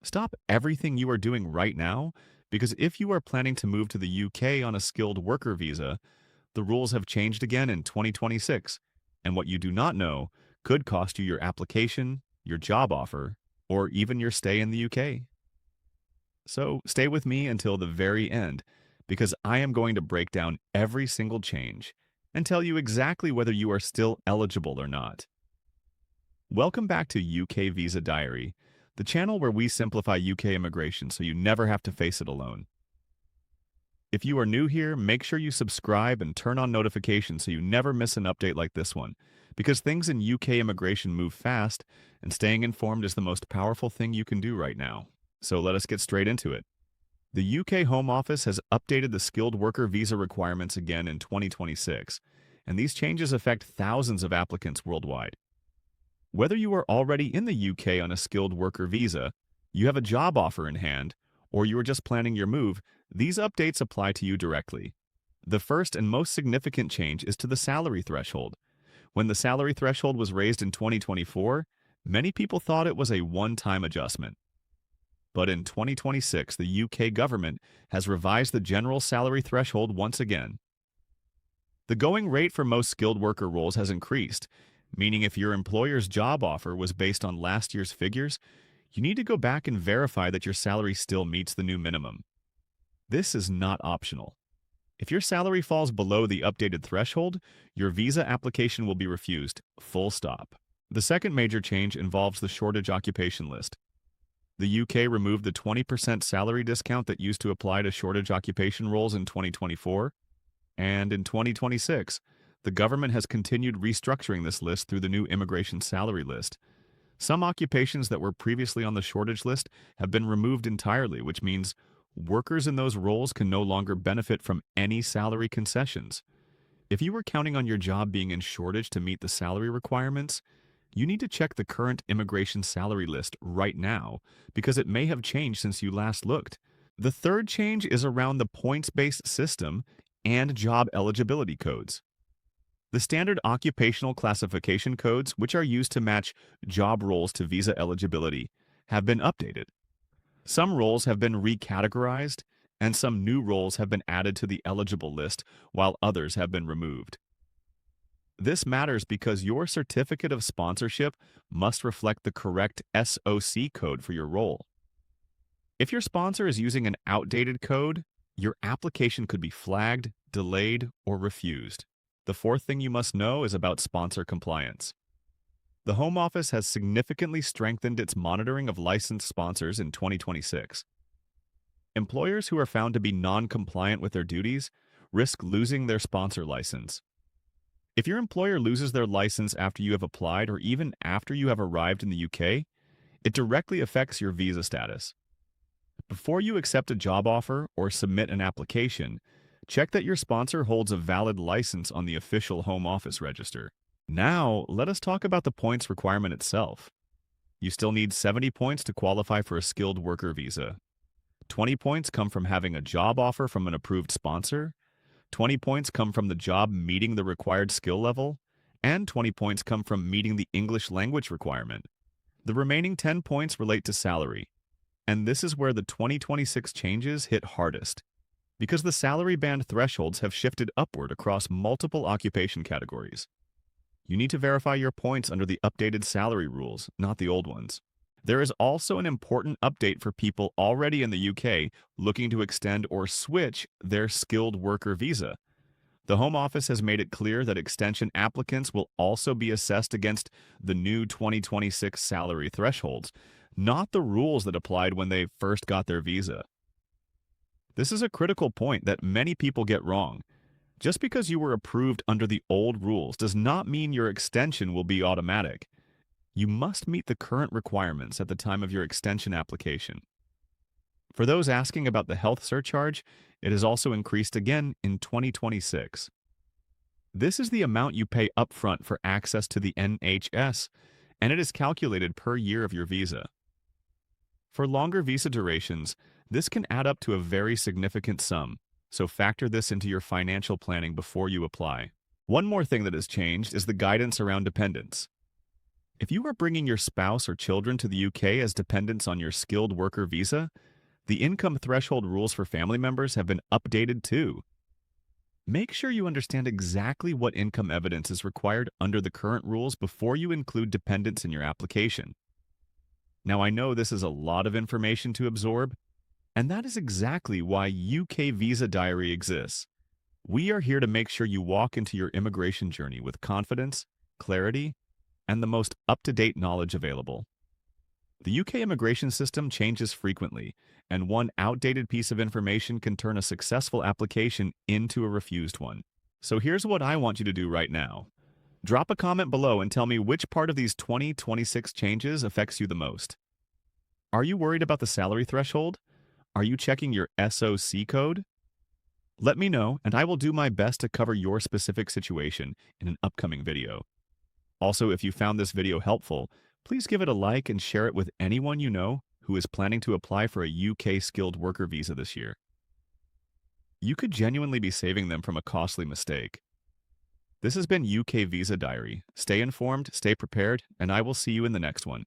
Stop everything you are doing right now because if you are planning to move to the UK on a skilled worker visa, the rules have changed again in 2026, and what you do not know could cost you your application, your job offer, or even your stay in the UK. So stay with me until the very end because I am going to break down every single change and tell you exactly whether you are still eligible or not. Welcome back to UK Visa Diary, the channel where we simplify UK immigration so you never have to face it alone. If you are new here, make sure you subscribe and turn on notifications so you never miss an update like this one, because things in UK immigration move fast, and staying informed is the most powerful thing you can do right now. So let us get straight into it. The UK Home Office has updated the skilled worker visa requirements again in 2026, and these changes affect thousands of applicants worldwide. Whether you are already in the UK on a skilled worker visa, you have a job offer in hand, or you are just planning your move, these updates apply to you directly. The first and most significant change is to the salary threshold. When the salary threshold was raised in 2024, many people thought it was a one-time adjustment. But in 2026, the UK government has revised the general salary threshold once again. The going rate for most skilled worker roles has increased, meaning if your employer's job offer was based on last year's figures, you need to go back and verify that your salary still meets the new minimum. This is not optional. If your salary falls below the updated threshold, your visa application will be refused, full stop. The second major change involves the shortage occupation list. The UK removed the 20% salary discount that used to apply to shortage occupation roles in 2024, and in 2026, the government has continued restructuring this list through the new immigration salary list. Some occupations that were previously on the shortage list have been removed entirely, which means workers in those roles can no longer benefit from any salary concessions. If you were counting on your job being in shortage to meet the salary requirements, you need to check the current immigration salary list right now because it may have changed since you last looked. The third change is around the points-based system and job eligibility codes. The standard occupational classification codes, which are used to match job roles to visa eligibility, have been updated. Some roles have been recategorized, and some new roles have been added to the eligible list, while others have been removed. This matters because your certificate of sponsorship must reflect the correct SOC code for your role. If your sponsor is using an outdated code, your application could be flagged, delayed, or refused. The fourth thing you must know is about sponsor compliance. The Home Office has significantly strengthened its monitoring of licensed sponsors in 2026. Employers who are found to be non-compliant with their duties risk losing their sponsor license. If your employer loses their license after you have applied or even after you have arrived in the UK, it directly affects your visa status. Before you accept a job offer or submit an application, check that your sponsor holds a valid license on the official Home Office register. Now, let us talk about the points requirement itself. You still need 70 points to qualify for a skilled worker visa. 20 points come from having a job offer from an approved sponsor, 20 points come from the job meeting the required skill level, and 20 points come from meeting the English language requirement. The remaining 10 points relate to salary, and this is where the 2026 changes hit hardest, because the salary band thresholds have shifted upward across multiple occupation categories. You need to verify your points under the updated salary rules, not the old ones. There is also an important update for people already in the UK looking to extend or switch their skilled worker visa. The Home Office has made it clear that extension applicants will also be assessed against the new 2026 salary thresholds, not the rules that applied when they first got their visa. This is a critical point that many people get wrong. Just because you were approved under the old rules does not mean your extension will be automatic. You must meet the current requirements at the time of your extension application. For those asking about the health surcharge, it has also increased again in 2026. This is the amount you pay upfront for access to the NHS, and it is calculated per year of your visa. For longer visa durations, this can add up to a very significant sum, so factor this into your financial planning before you apply. One more thing that has changed is the guidance around dependents. If you are bringing your spouse or children to the UK as dependents on your skilled worker visa, the income threshold rules for family members have been updated too. Make sure you understand exactly what income evidence is required under the current rules before you include dependents in your application. Now, I know this is a lot of information to absorb, and that is exactly why UK Visa Diary exists. We are here to make sure you walk into your immigration journey with confidence, clarity, and the most up-to-date knowledge available. The UK immigration system changes frequently, and one outdated piece of information can turn a successful application into a refused one. So here's what I want you to do right now. Drop a comment below and tell me which part of these 2026 changes affects you the most. Are you worried about the salary threshold? Are you checking your SOC code? Let me know, and I will do my best to cover your specific situation in an upcoming video. Also, if you found this video helpful, please give it a like and share it with anyone you know who is planning to apply for a UK skilled worker visa this year. You could genuinely be saving them from a costly mistake. This has been UK Visa Diary. Stay informed, stay prepared, and I will see you in the next one.